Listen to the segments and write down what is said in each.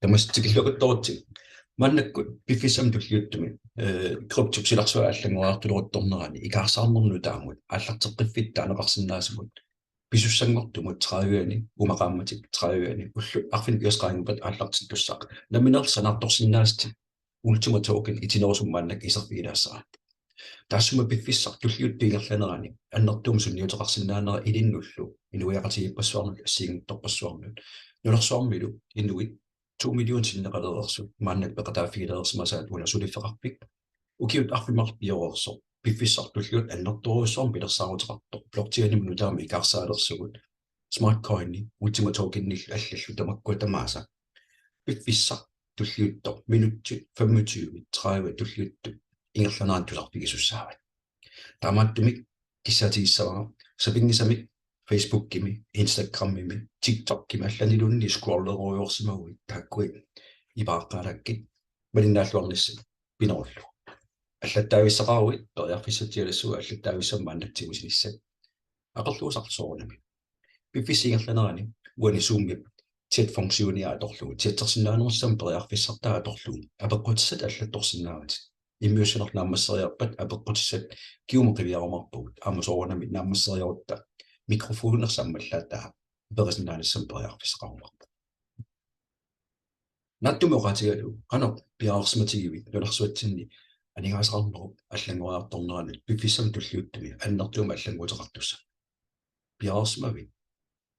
тамастикиллугуттуутсиг маннаккут пиффисам туллиуттуми круптук силарсуааллангуаартулуруттарнерани икаарсаарнерну таамут ааллартеққиффит таанеқарсинаасумут писуссангортумут 30-ани умақаамматик 30-ани уллу арфин иосқаангупат ааллартиттуссаақ наминерсанаарторсиннаасти ультима токен итинерусум маннак исерфигилаассаа тассума пиффиссар туллиуттуингерланерани аннертуум сунниутеқарсинаанера илиннуллу инуиақатигиппассуарнут ассиингиттарпассуарнут нулерсуармилу инуит 2 million sinneqaleersu maannak peqataafigileersmasaat una sulifeqarpik ukiut arfimarp piororso piffissartulluut annertoruussorm pilersaaruteqartoq plortianim nutaami ikaarsaaleersugut smart coin ultima tokennill allallu tamakku tamaasa piffissar tulliuttor minuttit 25 30 tulliuttu ingerlanaan tularpigisussaava taamaattumik kissatiissavara sapingisamik Facebook kimi, Instagram kimi, TikTok kimi allanilunni scrolleruyorsimagui taakkui ipaaqaalakkit malinnaалluarnissi pinerullu аллаттаависсақаруит ториарфиссатиалассуга аллаттаависсаммааннатсигусинissat aqerluusarsorunami пиффисингерланерани уанисуумми тет функциониааторлугу тиатсерсинааnerissam периарфиссартаа аторлугу апеққутиссат аллатторсинаават иммиуссинернаамассериарпат апеққутиссат киумеқивиарумарпугут аамусорунами наамассериарутта микрофонерсаммаллаатаа перисинааниссам периарфиссақарумарпу наттумоқатигалу қано пиаарсматигиви нуларсуатсинни анигаасақарнеруп аллангуаарторнерани пиффиссам туллиуттуми аннертуума аллангуутеқартусса пиаарсмави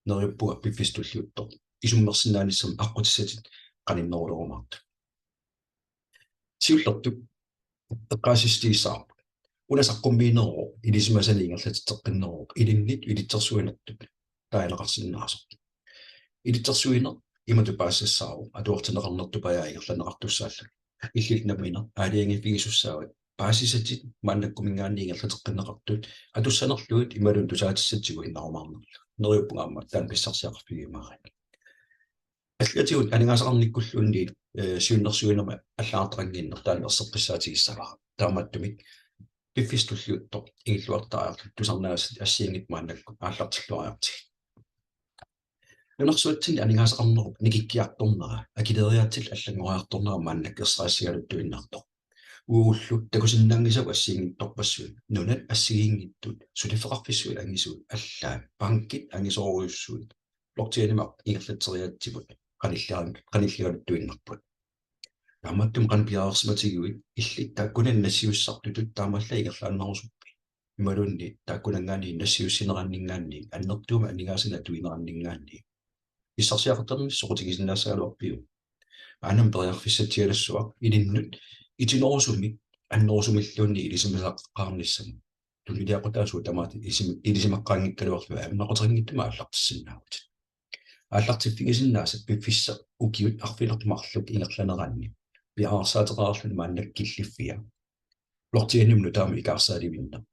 нериуппуга пиффистуллиутто исуммерсинааниссам аққутиссатит қаниннерулерумаарта сиуллертук эққаасистиисаар унасаққуммиинероо илисимасалиингерлатитеққиннероо илиннит илитсерсуинертут таанеқарсиннаасо илитсерсуинер имату паассассаару атуартинеқарнертупаяа ингерланеқартуссаалла иллилнамина аалиангифигисуссаават паассисатит мааннаккумингаанниингерлатеққиннеқартут атуссанерлуит ималун тусаатиссатсигу иннарумаарнерла нериуппунгаамма таан писсарсиақарфигимаарани аллатигут анигаасақарниккуллуунни сиуннерсуинерма аллаартарангиннер таан ерсеққиссаатигиссавара тааматтумик пиффистуллиутто ингиллуартаариарлу тусарнаасат ассиингит мааннакку ааллартиллуариарти нунерсуатсини анигаасақарнеру никиккиарторнера акилериаатил аллангуариарторнера мааннак ерсаасигалуттуиннартор ууллу такусиннаангисав ассиингитторпассуит нунат ассигиингиттут сулифеқарфиссуит ангисуит аллаа банкит ангисооруйуссуит блокчейнимақ ингерлатсериаатсипут qanilligaluttuinnarput тааматтум qanpiaarsimatiguit illit taakkunan nassiussartutut taamalla igerlaannarusuppi imalunni taakkunangaani nassiussineranningaanni annertuuma anigaasina tuineranningaanni issarsiaqerterni soqutigisinnaasaaluarpiu aanam periarfissatialassuaq ilinnut itinorusumi annerusumilluunni ilisimasaqaarnissamu tulliaqutaasu tamaati ilisimaqqaangikkaluarlu aamnaqoterangittuma аллартиссиннаавут ааллартиффигисиннаасат пиффисса укиут арфилертумарлук ингерланераанни пиаарсаатеқаарлун мааннаккиллиффиа лортианнум нутаами икаарсааливинна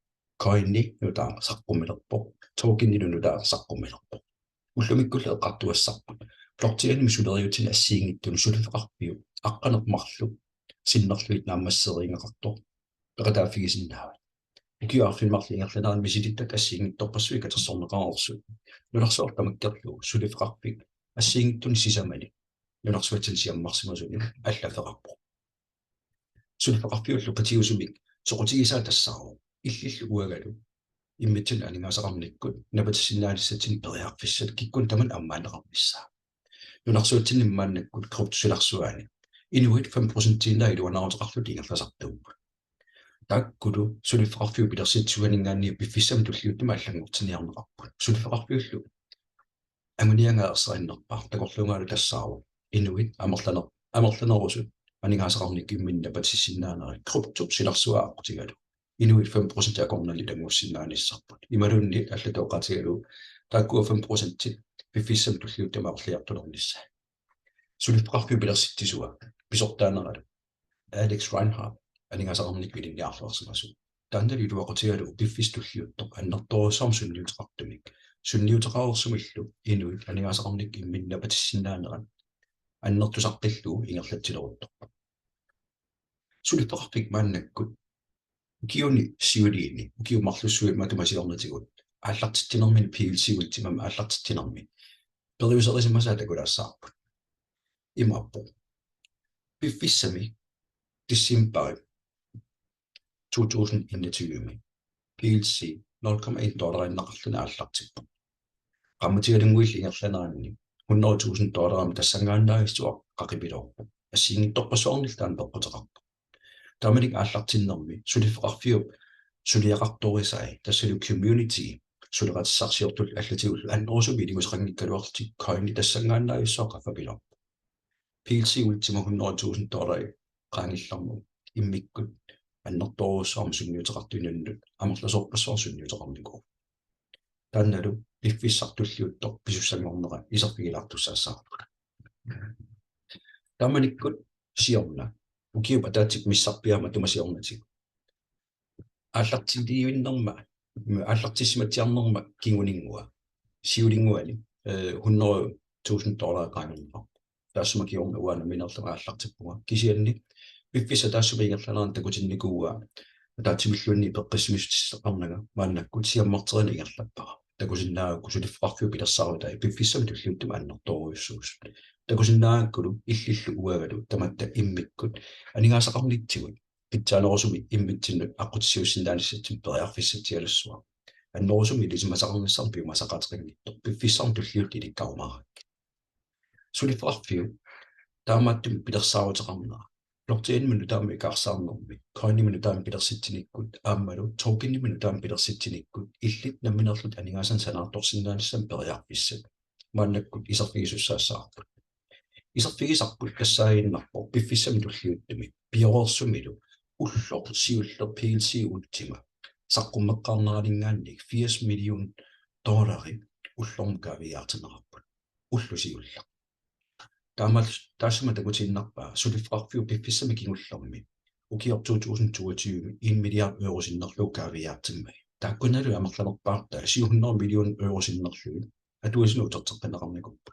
коинни нутаа саққумилерпо тоокинни нутаа саққумилерпо уллумиккулле эққартуассарпут лортианнум сулериутин ассиингиттун сулифеқарпиу аққанермарлу синнерлуит наамассерингеқартор пеқатааффигисиннаава укиуарфилмарли ингерланеран мисилиттак ассиингитторпассуи катерсорнеқарерсу нуларсуартамаккерлу сулифеқарпик ассиингиттун сисамани нуларсуатсин сиаммарсимасуни аллафеқарпо сулифеқарпиуллу патиусумик соқутигисаа тассаару иллиллу уагалу иммитсин анигаасақарниккут напатиссиннаалиссатин периарфиссат киккун таман аммаанеқарнissaa нуларсуатсин иммааннаккут круптусуларсуаани инуит 5% тинаа илуанаартеқарлут ингерласартууп таккулу сулифеқарфиу пилерситсуанингаанни пиффиссам туллиуттума аллангортиниарнеқарпут сулифеқарфиуллу амуниангаерсаиннерпар такорлунгаалу тассаару инуит амерланерусут анигаасақарниккимминна патиссиннаанери круптуп силарсуааққутигалу инуит 5% акорнали тангуссиннаанissarput ималунни аллатоқатигалу таккуа 5% пиффиссам туллиуттума арлиартулернissaa сулифеқарфиу пилерситтисуа писортаанералу Alex Reinhardt анигаасақарник вилинниарлуарсимасу таандали луақутигалу пиффистуллиутто аннерторусарм сунниутеқартумик сунниутеқарерсумиллу инуит анигаасақарник имминна патиссиннаанеран аннертусаққиллуу ингерлатсилерутторпа сулифеқарпик мааннаккут укиуни сиулиини укиумарлуссуи матумасиорнатигут ааллартиттинермин пиилсигултимама ааллартиттинерми периусерисимасаа такулаассаарпут имаппо Piffissami December 2021 PLC $0,1 innaqarluna аллартиппа qammatигалингуиллингерланаанни $100,000 тассангааннаагиссуа qaqipilorpu ассиингитторпасуарнил пеққутеқарпу таманик ааллартиннэрми сулиффеқарфиуп сулиақарторисай тассалу community сулеқатиссарсиортул аллатигуллу аннерусуми илигусеқангиккалуарти койни тассангааннаагиссуа qaffapilerpu PLC ultima $100,000 qaangillarmu иммиккут аннерторуссаарми сунниутеқартунуннут амерласоорпассуарсунниутеқарнику таанналу иффиссартуллиуттор писуссангорнера исерфигилаартуссаассаарпу таманиккут сиорна укиуп атаатик миссарпиама тумасиорнатик ааллартилиуиннерма ааллартиссиматиарнерма кингунингуа сиулингуани $100,000 qaangillar тассума киорна уана минерлера ааллартиппуга кисианни пиффиса тассума ингерланаан такутинникууа таатимиллуинни пеққиссимистиссеқарнага мааннаккут сиаммартерина ингерлаппара такусиннаагакку сулиффақарфиу пилерсаарутай пиффиссами туллиуттума аннэрторуйуссуус такусиннаагаккулу иллиллу уагалу таматта иммиккут анигаасақарнитсигут питсаанерусуми иммитсиннут аққутсиуссинааниссатсим периарфиссатиалуссуа аннерусуми лисимасақарниссаар пиумасақаатерингитто пиффиссаарм туллиут иликкаумаарак сулиффақарфиу таамааттуми пилерсаарутеқарнера лортиинмину таами каарсаарнерми коиннимину таами пилерситсиниккут ааммалу тоукиннимину таами пилерситсиниккут иллит намминерлут анигаасан санаарторсинааниссам периарфиссат мааннаккут исерфигисуссаассаарпут исерфигисарпут кассаагиннарпо пиффиссами туллиуттуми пиорерсумилу уллор сиуллер PLC ултима саққуммеққарнералингаанник $40 million уллормукавиаартинерарпут уллусиулла таасума такутиннарпаа сулиффеқарфиу пиффиссами кингуллерми укиор 2022 €1 milliard синнерлуукаавиаартиммай тааккуналу амерланерпаарта $700 million синнерлуи атуасину утертеққинеқарникуппа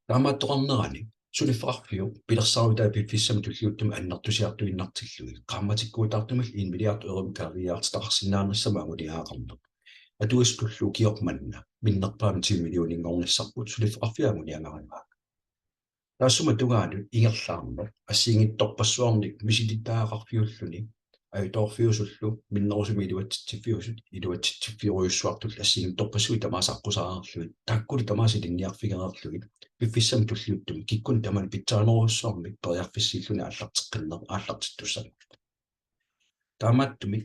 таамааттоқарнерани сулиффеқарфиу пилерсаарутай пиффиссами туллиуттума аннартусиартуиннартиллуи qaammatikkuutaartumil €1 milliard кавиаартитақарсинаанассама амулиаақарнер атуастуллу киорманна миннерпаами 10 million ингорниссарпут сулиффеқарфиагуниангаримаа таасума тугаалу ингерлаарнер ассиингитторпассуарник мисилитааақарфиуллуни аиторфиусуллу миннерусуми илуатситсиффиуруйуссуартул ассиингитторпассуи тамаасаққусааарлуи тааккули тамаасилинниарфигераарлуги пиффиссами туллиуттуми киккуни тамани питсаанерусsuarmi периарфиссииллуни ааллартеққиннер ааллартиттуссани таамааттуми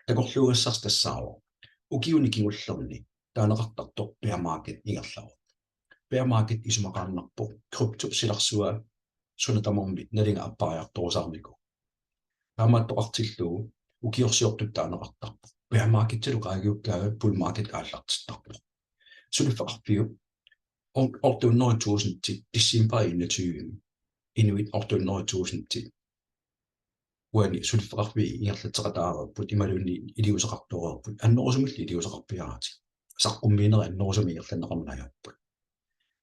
такорлуугассарс тассаава укиуни кигуллерни таанеқартартор пиамаакет ингерлаа пиамаакет исумақарнарпо крипто силарсуа сунатаморми налинга аппариарторусаарнику таамааттоқартиллуу укиорсиортут таанеқартарпо пиамаакеттилу қаагиуккаага пулмаакет ааллартиттарпо сулиффеқарпиу $800,000 til december 21 inuit $800,000 уани сулиффеқарфи ингерлатеқатаараппут ималунни илиусеқарторуарпут аннерусумилли илиусеқарпиараати саққуммиинери аннерусуми ингерланеқарнаajorput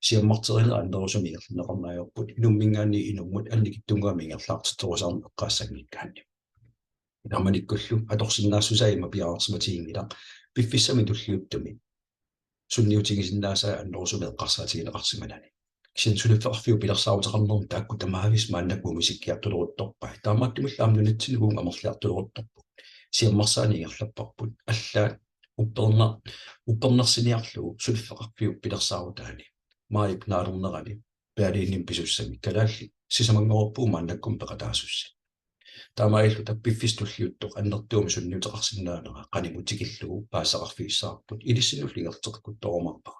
сиаммартерилера аннерусуми ингерланеқарнаajorput инуммингаани инуммут алникиттунгуами ингерлаартитторусаарни эққаассагниккаанни наманиккуллу аторсиннаассусаима пиаарсматиингила пиффиссами туллиуттуми сунниутигисиннаасаа аннерусуми эққарсаатигинеқарсималани кисин сулиффеқарфиу пилерсаарутеқарнерми таакку тамаавис мааннакку мисиккиартулерутторпай таамааттумиллаам нунатсинигуун амерлиартулеруттарпу сиаммарсаани ингерлаппарпут аллаа уппернерсиниарлугу сулиффеқарфиу пилерсаарутаани маип наалернерани пиалиинним писуссами калаалли сисамангорпуу мааннаккум пеқатаасусса таамаиллу таппиффистуллиуттоқ аннертуumi сунниутеқарсинаанера qaнимутикиллугу паассақарфииссаарпут илиссинуллингертеққутторумарпа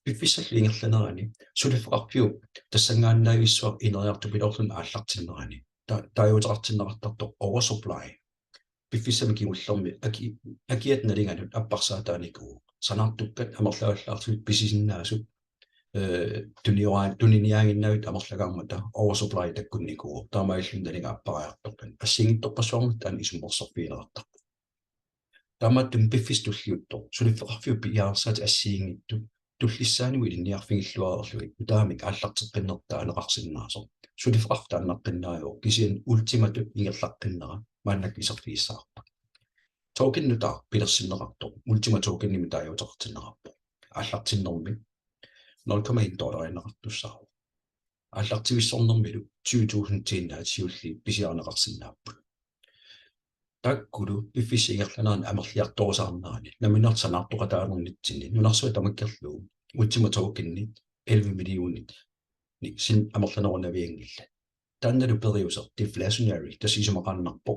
пиффиссалли ингерланерани сулиффеқарфиу тассангааннаагиссуар инериарту пилорлун ааллартиннерани таажутеқартиннеқартартоқ oversupply пиффиссами кигуллерми акиат налинганут аппарсаатааникуу санаартуккат амерлааллаартут писисиннаасут туниниаагиннагут амерлагаармата oversupply таккунникуу таамаиллун налинга аппариарторпан ассингитторпассуарнут таан исуммерсерпиилеқартарпу таамааттум пиффистуллиутто сулиффеқарфиу пиаарсаати ассиингитту туллиссааниуи илинниарфигиллуаерлуи утаамик ааллартеққиннертаа анеқарсиннаасо сулиффеқартааннаққиннариу кисиан ультимату ингерлаққиннера мааннак исерфигиссаарпа тоукиннутаа пилерсиннеқарто ультима тоукинними таажутеқартиннеқарпо ааллартиннерми $0,1 инеқартуссаару аллартивиссорнэрмилу 2000 тииннаат сиулли писиарнеқарсинааппут таккулу пиффисигерланаан амерлиарторусаарнерани наминартсанаартоқатаанернитсини нунарсуа тамаккерлуу утсиматоокинни 11 миллионит ни син амерланерунавиангилла таанналу периусер deflationary тасисумақарнарпо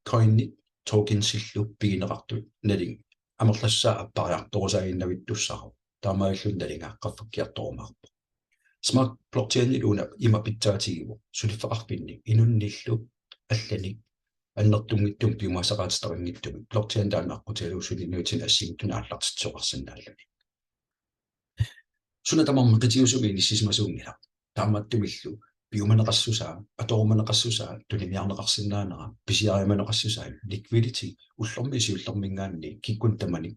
coinni token-силлу пигинеқарту налин амерлассаа аппариарторусаагиннавиттуссару таамааллун налингааққаффаккиарторумаарпо smart blockchain-илуна има питсаатигиву сулиффеқарпинни инунниллу аллани аннертунгиттум пиумасақаатстарингиттуми blockchain тааннааққутиалуусулинуутин ассигиттуна аллартитсоқарсинааллани суна тамарми қитиусуми ниссисмасуунгила тааматтумиллу пиуманеқассусаа аторуманеқассусаа тулимиарнеқарсинаанера писиариманеқассусаа liquidity уллормисиуллэрмингаанни киккун тамани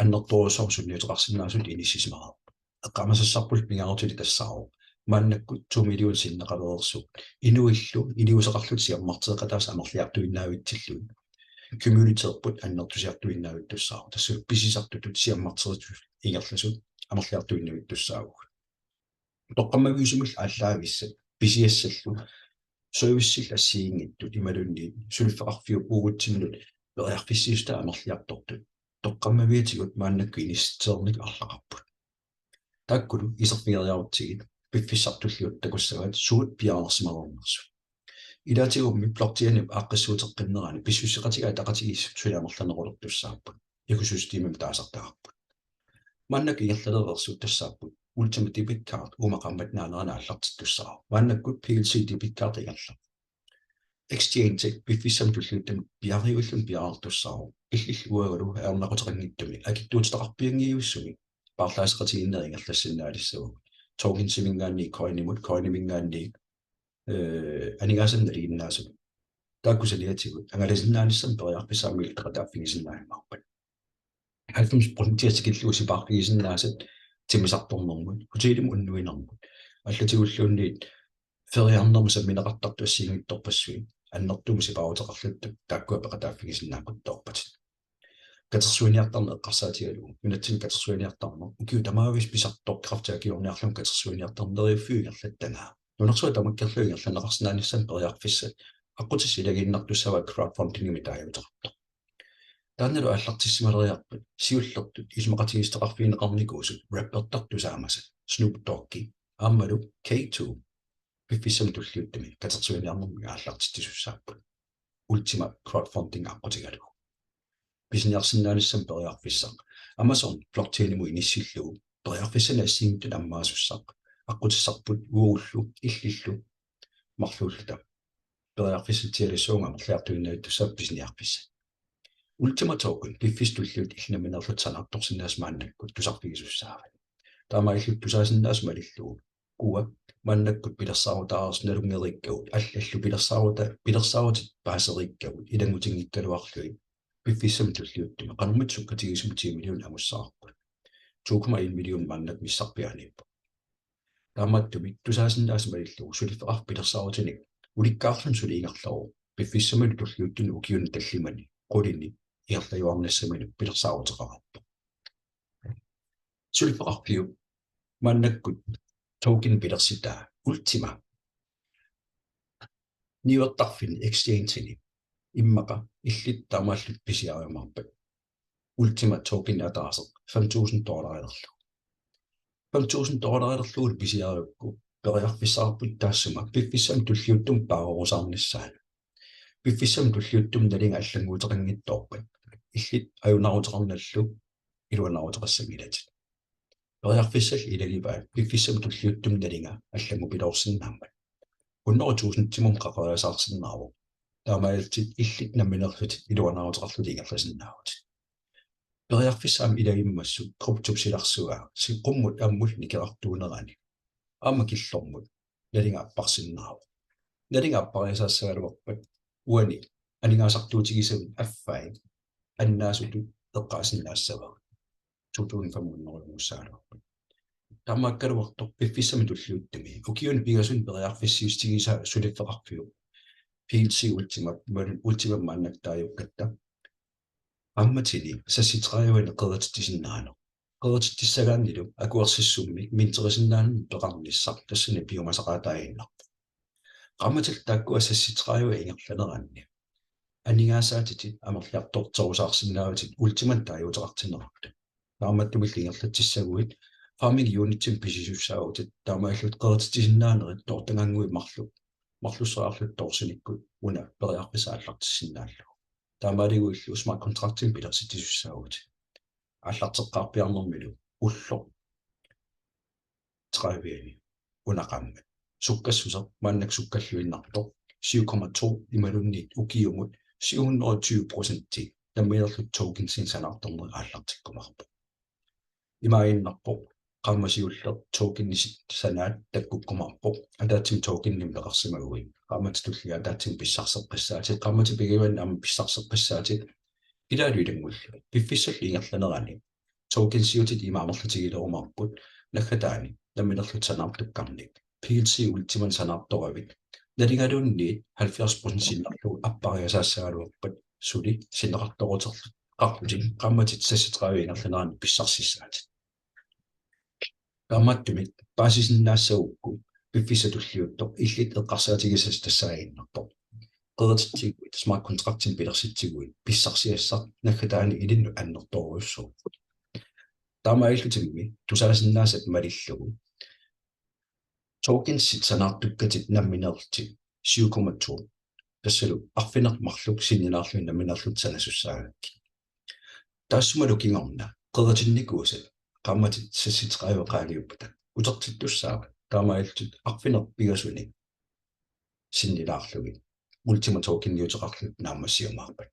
аннерторусорсунниутеқарсинаасут иниссисмаа эққамасассарпул пингаарутили тассаару мааннаккут 2 миллион синнеқалерерсу инуиллу илиусеқарлут сиаммартеқатаас амерлиартуиннаавитсиллу community-пут аннертусиартуиннаавиттуссаару тассу писисартутут сиаммартеқатус игерласут амерлиартуиннавиттуссаагу тоққаммавиусумул ааллаагисса писиассаллу servicesил ассиингиттут ималунни сулфеқарфиу уурутсимнут периарфиссиуста амерлиартортут тоққаммавиатигут мааннакку инистерник арлақарпут таккулу исерфигериарутсигит пиффиссартуллиут такуссават суут пиаарсималернерсу илаатигумми блокчейнип ааққиссуутеққиннерани писсуссеқатигаа тақатигиссут сулиамерланерулертуссааппут экосистемим таасартаарпут мааннак иерлалерерсуут тассааппут ultimate debit card умақамматнаанерана аллартиттуссаа мааннаккут PLC debit card игалла exchange пиффиссам туллуттам пиариуллун пиаартуссаа иллиллуагалу аернақутеқангиттуми акиттуутеқарпиангиуссуми парлаасеқатигиннерингерлассиннаалиссагу token симингаанни coinimut coinimингаанни анигасанналигиннаасу тааккусалиатигут ангаласиннаалиссам периарписаамил теқатааффигисиннааймаарпат 90% тиасикиллуси паркигисиннаасат тимисарторнэрмут кутилим уннуинэрмут аллатигуллуунниит фериарнэрмуса минеқартарту ассигингитторпассуи аннертумси паутеқарлутту тааккуа пеқатааффигисиннаақуттоорпат катерсуиниартарне эққарсаатигалу минатсин катерсуиниартарне укиу тамаавис писартор крафтаакиорниарлун катерсуиниартарнериуффуигерлаттангаа нунерсуа тамаккерлуингерланеқарсинааниссам периарфиссат аққутисилагииннартуссава crowdfunding-ими таажутерто тааннеру аллартиссималериарпут сиуллертут исмақатигистеқарфиинеқарникуусут рэппертартусаамаса Snoop Dogg ааммалу K2 пиффиссам туллиуттами катерсуиниарнэрмига аллартиттисуссааппут ultima crowdfunding аққутигалу бисниарсиннаалиссам периарфиссақ Amazon blockchain-иму иниссиллуу периарфиссана ассигиттун аммаасуссақ аққутиссарпут уугуллу иллиллу марлууллута периарфиссатиалиссуунга марлиартуиннаиттуссаа бисниарфисса ultima token пиффистуллуут илнаминерлутсанаарторсинаас мааннаккут тусарфигисуссаават таамаиллут тусаасиннаас малиллуу куа мааннаккут пилерсаарутаарсналунгериккагут аллаллу пилерсаарутит паасериккагут илангутингиккалуарлуи пиффиссам туллиуттума qanummat sukkatigisum 10 миллион амуссаарпут 2,1 миллион мааннак миссарпианиппа тааматтуми тусаасиннаас малиллуу сулифеқар пилерсаарутиник уликкаарлун сулиингерлару пиффиссамал туллиуттуни укиуна таллимани qulini иерлаюарнассамани пилерсаарутеқараппа сулифеқарпиу мааннаккут токен пилерситаа ultima ниуаттарфин exchange-ини иммақа иллит таамааллут писиариумарпат ultima token атаасеқ $5,000 $5,000 писиариукку периарфиссаарпут таассума пиффиссам туллиуттум паарорусаарниссаана пиффиссам туллиуттум налинга аллангуутеқангитторпат иллит аюнарутеқарналлу илуанарутеқассагилатит периарфиссал илагиваа пиффиссам туллиуттум налинга аллангу пилоорсиннааммат 100,000 тимум қақариасаарсиннааву таамаалтит иллит намминерлутит илуанарутеқарлут ингерласиннаавут периарфиссаам илагиммассу круптупсиларсуаа сиққуммут аммул никеартуунерани аама киллормут налинга аппарсиннааву налинга аппариасаассагалуарпат уани анингаасартуутигисавит аффай аннаасуту эққаасиннаассава 2500 муссаалуарпат таамааккалуартор пиффиссами туллиуттами укиун пигасун периарфиссиустигиса сулиффеқарфиу PLC ultima мааннак тааюккатта амматини сасситреюани қератитисиннаано qeertittisagaannillu akuarsissummi minterisinnaanni peqarnissaq tassani biomasaqaataayinnarpu qammatil taakkua sassiteraajua ingerlaneranni анигааsaatitit амерлиарторторусаарсиннааватит ультимат таажутеқартинеракта тааматтумилли ингерлатсissагуит farming unit-им писисуссаагутит таамааллут qeertittisinnaанерит тортангангуи марлуссаарлут торсиниккут уна периарписааллартиссиннааллу таамаалигуиллу смарт контрактим пилерситисуссаагут аллартеққарпиарнэрмилу улло травиани унақамма суккассусер мааннак суккаллуиннарто 7,2 ималунниит укиумут 720% таммиерлут токенсин санаарторнер ааллартиккумарпу имаиннарпо qamмасиуллер токеннисит санаат таккуккумарпо адаатим токенним пеқарсимагуи qammatullia адаатим писсарсеққиссаати qamмати пигиван ам писсарсеққиссаати илаалуилангуллу пиффиссалли ингерланерани токенсиутит имаамерлутигилерумарпут наггатаани тамминерлут санаартуккарник PLC ultiman санаарторавит налингалуунни 70% синнарлу аппариасаассагалуарпат сули синнеқарторутерлу qaqlutik qammatit sassiteraavиингерланерани писсарсиссаати qammattumit paasisinnaassaukku piffisatulliuttoq illit eqqarsaatigisas tassaagiinnartoq qeertittigui smart contractin pilersittigui pissarsiassaq naggataani ilinnu annertoruussuuq taamaillutimmi tusalasinnaasat malillugu tokensit sanaartukkatit namminertit 7,2 tassalu arfinermarluk sinnilaarluin namminerlut sanasussaarakki taassuma lukingorna qeertinnikuusat qammatit sassiteraavaqaaliuppata utertittussaaq taamaillut arfinerpigasuni sinnilaarlugi ultima tokenniuteqarlut naammassiumaarpat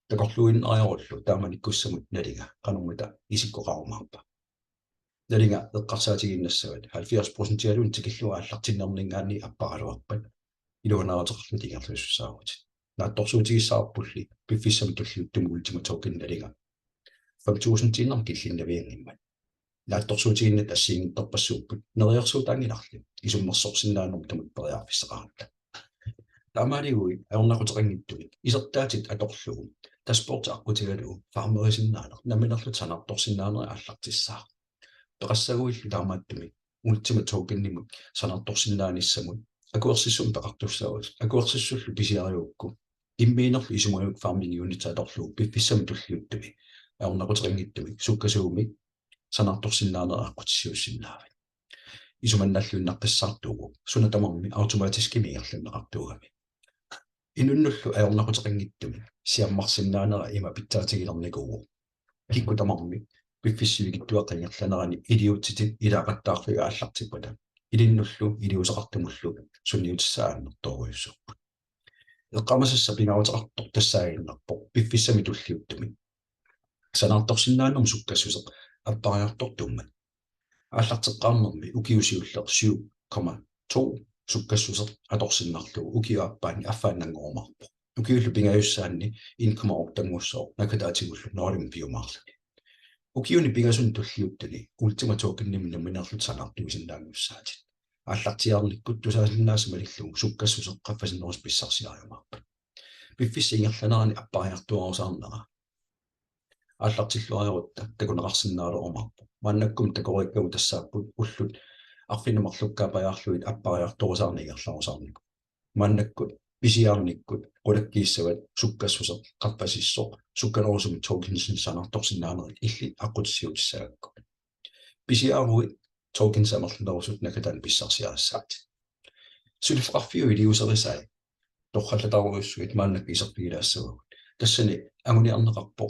takorluin ajorullu taamanikkussamut nalinga qanormuta isikkoqarumaarpa nalinga eqqarsaatiginnassavat 70% alun tikillua аллартиннернингаани аппараluarpat илуанаатерлут ингерлуссааgut наатторсуутигиссаарпулли пиффиссам туллиуттум ultima token nalinga 5000 тиннер киллиннавиангиммат наатторсуутигиннат ассиингитторпассууппут нериерсуутаангиларлу исуммерсорсиннаанерму тамут периарфиссақарта таамаалигуи аорнақутеқангиттугит исертаатит аторлугу таспорт аққутигалуу фармерисиннаанер наминерлут санаарторсиннаанери ааллартиссаа пеқассагуиллу таамааттуми ultima tokenнимут санаарторсиннааниссамут акуерсиссум пеқартуссаагут акуерсиссуллу писиариукку иммиинерлу исумагук farming unit аторлугу пиффиссами туллиуттуми аорнақутеқангиттуми суккасууми санаарторсиннаанер аққутиссиуссиннаават исуманналлуиннаққиссаартуугу сунатамарми автоматически миерлуннеқартуугами инуннуллу аорнақутеқангиттуми сиаммарсиннаанера има питтаатигилерникуугу киккутамарми пиффиссивигиттуаққингерланерани илиутитит илаақаттаарлуи ааллартиппата илиннуллу илиусеқартумуллу сунниутиссааннэрторуйуссууппут эққамасасса пингаутеқартор тассаагиннарпо пиффиссами туллиуттуми санаарторсиннаанерму суккассусеқ аппариартортуммат ааллартеққарнерми укиусиуллер 7,2 суккассусеқ аторсиннарлугу укиуаппаани аффааннангоормарпо укиуллу пингаюссаанни инкомаортангуссоо накатаатигуллу норим пиумаарлуни укиуни пингасун туллиуттани ultima tokenними наминерлут санаартуисиннаангуссаатит ааллартиарниккут тусаасиннаасмалиллугу суккассусеқ қаффасиннерус писсарсиариумарпа пиффисси ингерланерани аппариартуарусаарнера ааллартиллуариорутта такунеқарсинаалерумарпу мааннаккум такориккагу тассааппут уллут арфиннемарлуккаапаяарлуит аппариарторусаарни игерларусаарнику мааннаккут писиаарниккут qulakkiissават суккассусеқ qaffasissоқ сукканерусуми токенсин санаарторсинаанерит илли аққутиссиутиссаагакку писиааруи токенсамерлунерусут накатаан писсарсиарассаат сулиффеқарфиу илиусерисай торхаллатаруйуссуит мааннак исерпигилаассагут тассани агуниарнеқарпо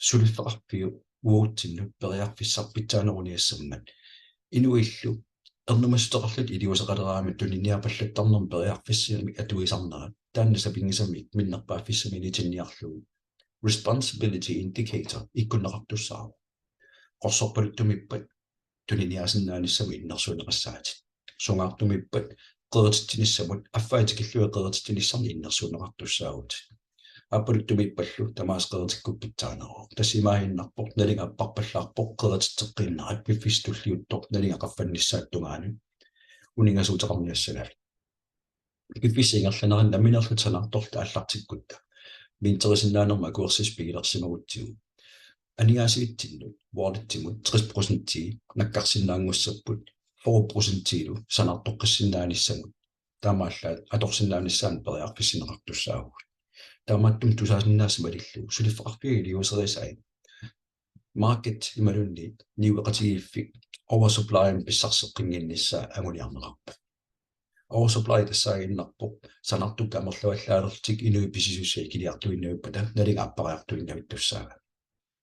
сулиффеқарфиу уутсиннут периарфиссарпитсаанеруниассаммат инуиллу эрнумассутеқарлут илиусеқалераамат туниниапаллаттарнерм периарфиссиами атуисарнерат тааннаса пингисамик миннерпааффиссамини тинниарлугу responsibility indicator иккуннеқартуссаару qorsorpaluttумиппат туниниасиннааниссами иннерсуунеқассаати сунгаартумиппат qeertittinissamut аффаатикиллуи qeertittinissamni иннерсуунеқартуссаагут аппалуттумиппаллу тамаасqeertikkuppitsaanero тассимаиннарпо налинга аппарпаллаарпо qeertitteqqiinnerat пиффистуллиуттор налинга qaffannissaattунгаани унингасуутеқарниассагали пиффисингерланеран наминерлут санаарторта аллартиккутта минтерисиннаанерма акуерсис пигилерсимагутсигу анигаасигитсинну уарлитсимут 60% наккарсинаангуссаппут 4%-лу санаартоққиссинааниссамут таамааллаат аторсинааниссаан периарфиссинеқартуссаагу таамааттум тусаасиннаассамалиллу сулиффеқарфиги лиусерисай market ималунни ниуэқатигииффик oversupply писсарсеққингиннissaa агуниарнеқарпу oversupply тассаагиннарпоқ санартукка амерлуаллаалертик инуи писисуссаа килиартуиннуиппата налинга аппариартуиннавиттуссаага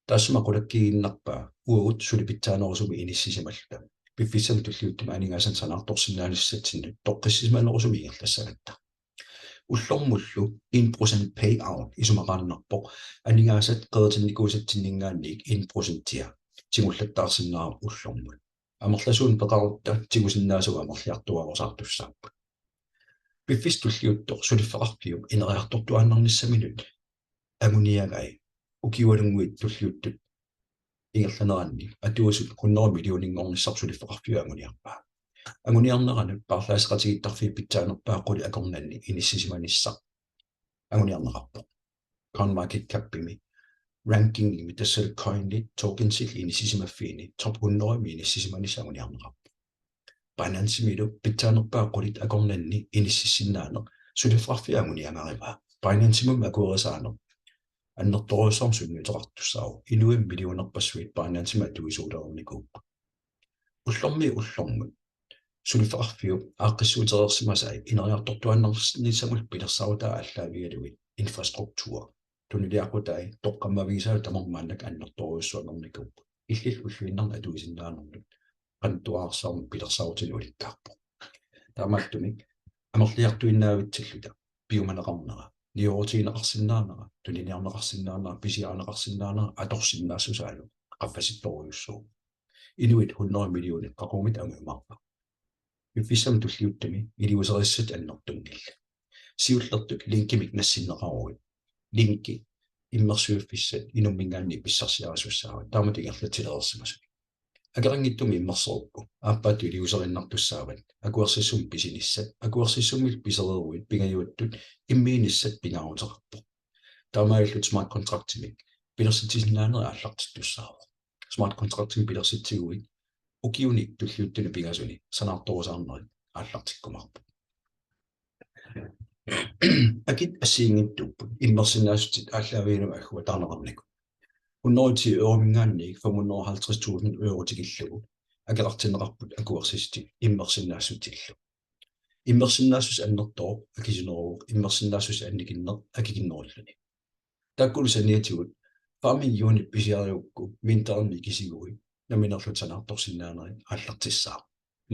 тассума қулаккигиннарпаа уагут сулипитсаанерусуми иниссисималла пиффиссам туллиуттума анигаасан санаарторсинааниссатсинну тоққиссисмаанерусуми иерлассагатта уллормуллу 1% payout исумақааннарпоқ анигаасат қеэртинникуусатсиннингаанник 1%-тиа тигуллаттаарсиннаа уллормул амерласуун пеқарутта тигусиннаасуга амерлиартуарусаартуссааппут пиффистуллиуттоқ сулиффеқарпиуп инериартортуааннарниссаминут агуниагай укиуалунгуит туллиуттут ингерланеранни атуусут 100 миллионингорниссарсулиффеқарпиуа агуниарпаа агуниарнеранут парлаасеқатигиттарфи питсаанерпааққули акорнанни иниссисиманисса агуниарнеқарпо CoinMarket Cap-ими ranking ими тассал coinli tokensил иниссисимаффиини top 100 иниссисиманисса агуниарнеқарпо Binance-милу питсаанерпааққулит акорнанни иниссиссиннаанер сулиффеқарфи агуниангариваа Binance-мум акуерисаанер аннерторуусорм сунниутеқартуссаау инуим миллионерпассуит Binance-ма туисуулерникууппа уллормут сулиффеқарфиуп ааққиссуутерерсимасай инериартортуаннерниссамул пилерсарутаа аллаавигалуи инфраструктур тунилиаққутай тоққаммавигисаал тамормааннак аннерторуиссуанерникууппа иллил уллуиннарна атуисиннаанернут qantuaarsaarmu pilersarutinu ulikkaarpu taamattumi amерлиартуиннаавитсиллута пиуманеқарнера ниорутиинеқарсиннаанера тунилиарнеқарсиннаанера писиаанеқарсиннаанера аторсиннаассусаалу qaffasittoruussuu inuit 100 миллионит qaqumit angumаарpa пиффисам туллиуттами илиусериссат аннертунгилла сиуллертук линкимик нассиннеқаруит линки иммерсуиффиссат инуммингаанни писсарсиарасуссаава тааматигерлатилерерсимасу агерангиттуми иммерсоруппу ааппаату илиусериннартуссаават акуерсиссум писиниссат акуерсиссумил писереруит пингаюаттут иммииниссат пингаарутеқарпо таамаиллут смарт контрактимик пилерситисиннаанери ааллартиттуссаава смарт контрактим пилерситсигуит укиуни туллиуттуни пингасуни санаарторусаарнери ааллартиккумарпу акит ассиингиттуппут иммерсинаасутит ааллаавиинума аггуа таарнеқарнику 110 euromингаанник 550.000 euro тигиллугу акелартинеқарпут акуерсисти иммерсинаассутиллу иммерсинаассус аннертоо акисинеруу иммерсинаассус анникиннер акикиннеруллуни таккулу саниатигут farming unit писиариукку минтерни кисигуи наминерлут санаарторсиннаанери ааллартиссаа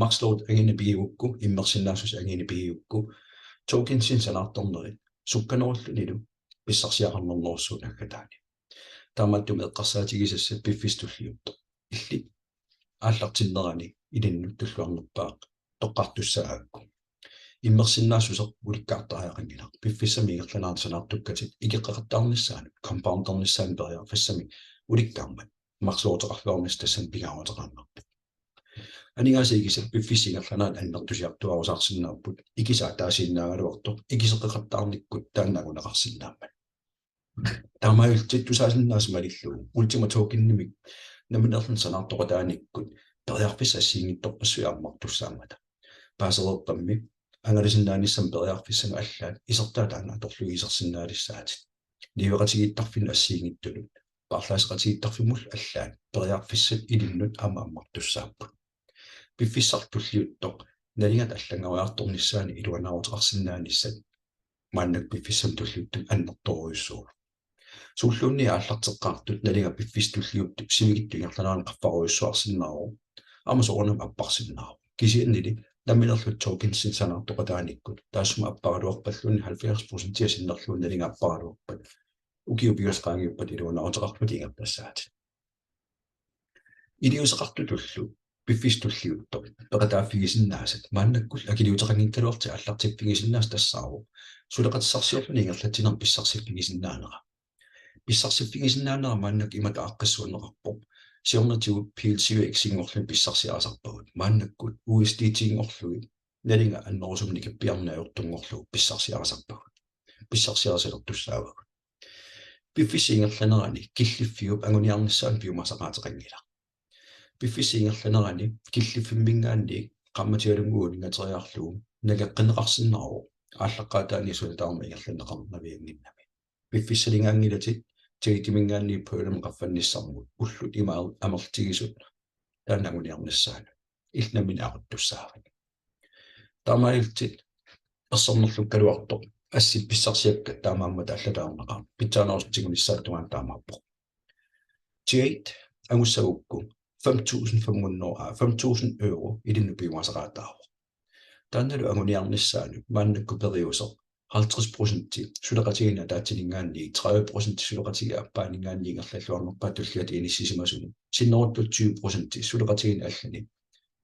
макслоут агини пигиукку иммерсинаассус агини пигиукку токенсин санаарторнери сукканеруллунилу писсарсиақарнернерсуун аккатаани тааматтум эққарсаатигисассат пиффистуллиутто илли ааллартиннерани илиннут туллуарнерпаақ тоққартуссаагакку иммерсинаассусеқ уликкаартариақангила пиффиссами игерланаарн санаартуккатит игеққақаттаарниссаани компаундерниссаани периарфассами уликкаармат марсуутеқарлуарнис тассан пигааруутеқарнарпу анигаасигисат пиффисигерланаат аннертусиартуарусаарсиннааппут икисаа таасииннаагалуарто икисеққақаттаарниккут тааннагунеқарсиннааммат таамаилтит тусаасиннаасмалиллу ультима токеннимик наминерлан санаартоқатааниккут периарфиссассиингитторпассуиармартуссаамата паасереққамми ангалисиннааниссам периарфиссама аллаат исертаатаана торлугисерсиннаалиссаатит ниуеқатигииттарфин ассиингиттулут парлаасеқатигииттарфимул аллаат периарфиссат илиннут амааммартуссааппут пиффиссартуллиуттоқ налингат аллангауиарторниссаани илуанаарутеқарсиннааниссат мааннак пиффиссам туллиуттук аннерторуйуссуу сууллуунни ааллартеққартут налинга пиффистуллиуттук симигитту ингерланаан қаффаруйуссуарсиннаару амасоорнам аппарсиннаару кисианнили наминерлут токенсин санаартоқатааниккут таассума аппаралуарпаллуни 70% тиасиннерлуун налинга аппаралуарпат укиупиусқаангиуппат илуанаарутеқарпут ингерпассаат илиусеқартутуллу пиффистуллиуттоқ пеқатааффигисиннаасат мааннаккул акилиутеқангиккалуарти ааллартиппигисиннаас тассаару сулеқатсарсиорлуни ингерлатинер писсарсиппигисиннаанера писсарсиппигисиннаанера мааннак имат ааққиссуанеқарпо сиорнатигут PLC-иксингорлун писсарсиаасарпагут мааннаккут USDT-ингорлуи налинга аннерусумни каппиарнааюртунгорлу писсарсиаасарпагут писсарсиаасалертуссаавагут Piffisiingerlanerani killiffiup anguniarnissaan piumasaqaataqangila. Piffisiingerlanerani killiffimmингаанни qammatialunguun ngateriarlugu nageqqinneqarsinnaru ааллаққаатаани сулитаарма ингерланеқарнавиангиннами. Piffissalingaangilatit тигитимингаанни пуулам qaffannissarmut уллут имаа амертигисут таанагуниарнissaanu илнамин ақуттуссаари. Таамаилтит ассорнерлук калуарто ассит писсарсиакка таамаамма тааллатаарнеқар питсаанаорситигунissaаттугаан таамааппо. T8 ангуссагукку 5.500 euro i det nu bimasaqaataaru. Taannalu anguniarnissaanu maannakku periuser 50% suleqatiina taatiningaanni 30% suleqatiga appaaningaanni ingerlalluarnerpaa tulliat inissisimasugu sinneruttu 20% suleqatiina allani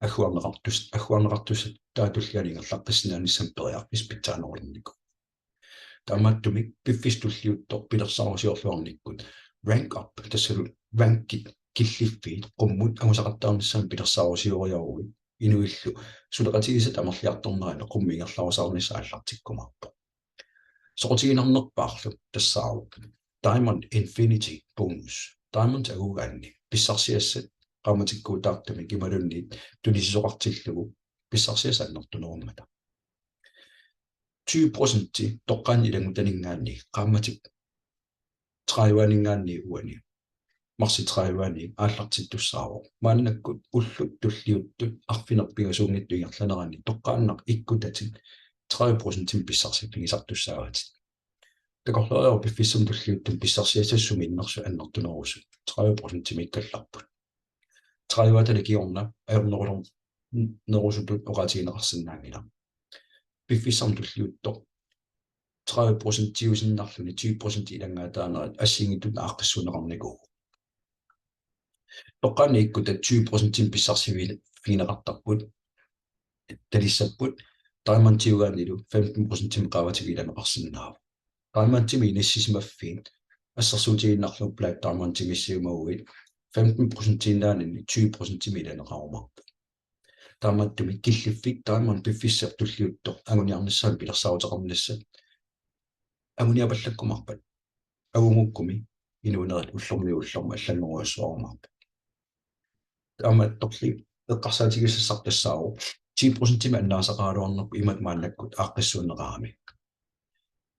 аггуарнеқартус таатуллиани ингерлаққиссинаанissam периарпис питсаанорлунникку. Таамааттумик пиффистуллиутто пилерсаарусиорлуарниккут rank up тассалу rankit киллиффиит qumмут агусақаттаарнissam пилерсаарусиориаруги инуиллу сулеқатигисат амерлиарторнерана qummiingерларусаарнисса аллартиккумарпо. Soqutiginarnerpaarlu tassaaru Diamond Infinity bonus. Diamond agugaanni pissarsiassat qaamatikkuutaartumi kimalunniit tunisisoqartillugu pissarsiasannertunerummata. 20% toqqaannilangutaninggaanni qaamatik 30-ningaanni uani marsi 30-ni aallartittussaaru maannakkut ullut tulliuttut arfinerpigasuungittu ingerlanerani toqqaannaq ikkutatit 30% pissarsipigisartussaavat. Takorlorior piffissum tulliuttum pissarsiasassumi innersu annertunerusu 30% mikkallarput. 30-atana kiorna ajornerulor nerusutut oqatiineqarsinnaangila. Piffissam tulliutto 30% tiusinnarluni 20% ilangaataanerat assingitut aaqqissuneqarniku. Toqqaanni ikkutat 20% pissarsiviineqartarput talissapput Diamond-tiugaannilu 15% qaavatigilaneqarsinnaavu. Diamond-timi inissisimaffiin ассерсуутигиннарлу Black Diamond-тимиссиумауит 15%-иннаанинни 20% миланеқарумарпу. тааматтуми киллиффик Diamond пиффиссер туллиутто агуниарниссаан пилерсаутеқарниссат агуниапаллаккумарпат агунгуккуми инуунерат уллорниуллорма аллангоруассуарумарпа. тааматторли эққарсаатигиссассартассаару 10% аннаасақаалуарнерпу имат мааннаккут ааққиссууннеқарами.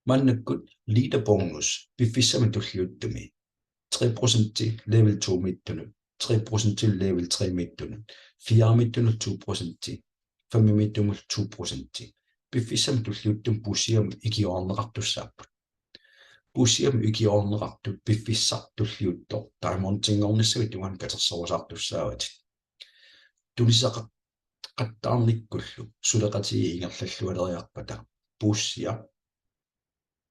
Мааннаккут leader bonus пиффиссами туллиуттуми 3% level 2 миттунут 3% level 3 миттунут 4 миттунут 2% 5 миттунут 2% пиффиссами туллиуттум пусиам икиорнеқартуссааппут. Пусиам икиорнеқартут пиффиссар туллиутто Diamond-тингорниссави туган катерсорусаартуссаават. тулисақа qаттаарниккуллу сулеқатиги ингерллаллуалериарпата пуссиа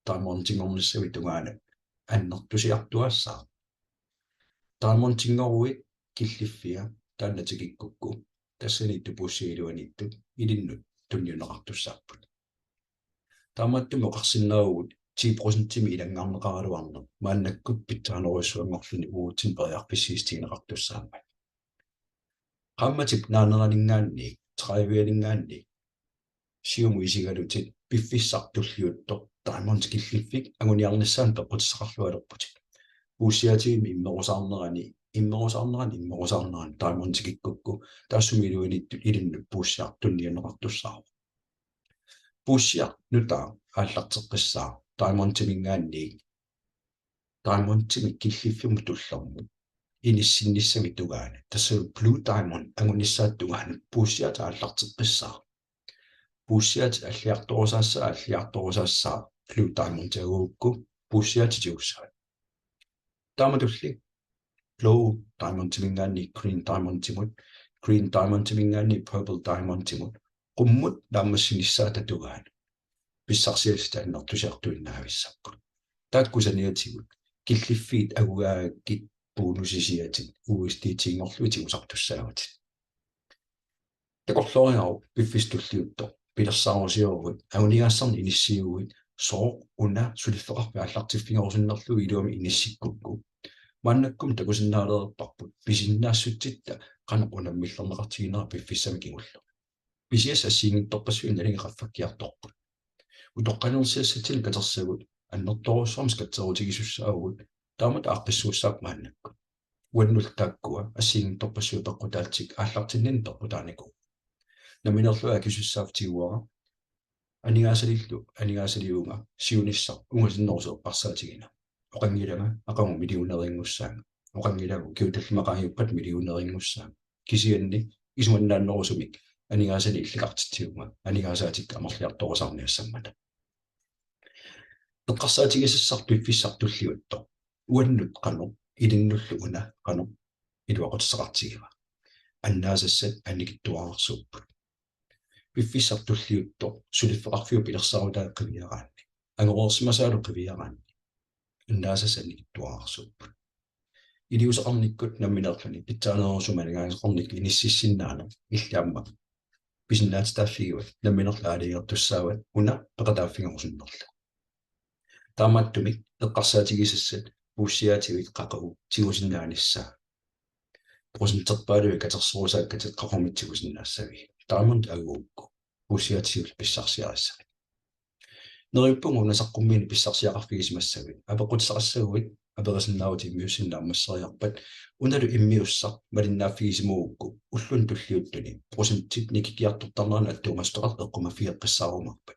Diamond-тингорниссави тугаана аннертусиартуассаа. Diamond-тингоруит киллиффиа тааннатигиккукку тассанитtu пуссиилуанитту илиннут тунниунеқартуссааппут. таамааттуми оқарсиннаагут 10% илангаарнеқаралуарнер мааннаккут питсаанеруссуангорлуни уутин периарписсиистигинеқартуссаамат. qaammatik naaneraningaanni 30-алингаанни сиумуисигалутит пиффиссартуллиутто Diamond киллиффик агуниарниссаан пеққутиссақарлуалерпутик. пуссиатигими иммерусаарнерани Diamond киккукку таассумилуанитту илиннут пуссиартуннианеқартуссаару. пуссиа нутаа ааллартеққиссаа Diamond-тимингаанни Diamond-тими киллиффиму туллэрму иниссинниссами тугаана тассу Blue Diamond агуниссааттугаана пуссиат ааллартеққиссаа пуссиат аллиарторусаассаа Blue Diamond тагуукку пуссиат тиусаа тааматулли Blue Diamond-тимингаанни Green Diamond-тимингаанни Purple Diamond-тимут qumмут нааммассинissаата тугаана писсарсиалста аннертусиартуиннаависсакку тааккусаниатигут киллиффиит агугаагаккит бонусисиатит USDT-ngorluitiусартуссаагат такорлориау пиффистуллиутто пилерсаарусиорвут агуниаассарни иниссиугит соо уна сулиффеқарпи аллартиффингорусиннерлу илуами иниссиккукку мааннаккум такусиннаалерпарпут писиннаассутситта qanaqunamмиллернеқартигинера пиффиссами кигуллу писиас ассиингиттоққассуин налингеқаффаккиарторпут утоққанерсиассатил катерсагут аннэрторуссуарма скатсерутигисуссаагут таамат ааққиссуussаапмааннакку уаннул тааккуа ассиин торпассуу пеққутаатсик ааллартиннин пеққутаанику наминерлуа кисуссаафтигуара анигаасалиунга сиунissaq унгасиннерусоо парсаатигина оқангилага ақангу милиунерингуссаanga оқангилагу киуталлимақааюппат милиунерингуссаanga кисианни исуманнааннерусумик анигаасали илликартитсиунга анигаасаатикка амерлиарторусарниассаммата эққарсаатигисассарту иффиссартуллиутто уаннут қано илиннуллу уна қано илуақутсеқартигива аннаасассат аникиттуаарсууппут пиффиссартуллиутто сулиффеқарфиу пилерсарутаа қивиараанни ангорерсимасаалу қивиараанни аннаасассат аникиттуаарсууппут илиусеқарниккут намминерлани питсаанерусуманигаасеқарник иниссиссиннаана иллаамма писиннаатитааффигуат намминерлаалигертуссаават уна пеқатааффигерусуннерла таамааттумик эққарсаатигисассат пууссиаатигит қақагу тигусиннааниссаа просентерпаалуи катерсуусааккатит қақормитсигусиннаассави таамант агуукку пууссиаатигут писсарсиарассави нериппугу насаққуммини писсарсиақарфигисимассави апеқутсақассагуит аперасиннаавути миуссиннаамассариарпат уналу иммиуссар малиннааффигисимуукку уллун туллиуттуни просентит никикиартортарнерана аттуумастеқар эққумаффиэққиссаарумарпат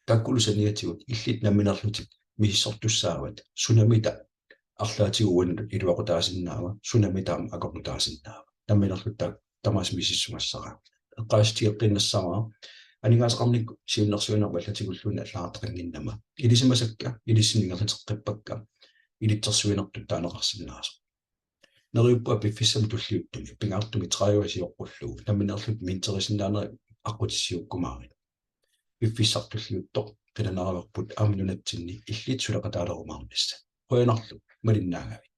таккулусаниатигут иллит намминерлутик миссортуссаават сунамита арлаатигуаннут илуақутаасиннаава сунамитаама акорнутаасиннаава намминерлутта тамаас мисиссумассара эққаастиэққиннассараа анигаасеқарникку сиуннерсуинерма аллатигуллуна аллаартақангиннама илисимасакка илиссинингерлатеққиппакка илитсерсуинертут таанеқарсиннаасо нериуппа пиффиссам туллиуттуни пингаартуми трааюасиоққуллугу намминерлут минтерисиннаанери аққутиссиуккумаари пиффиссартуллиутто қиланааверпут аамнунатсинни иллит сулақатаалерумаарнисса хоянарлу малиннаагави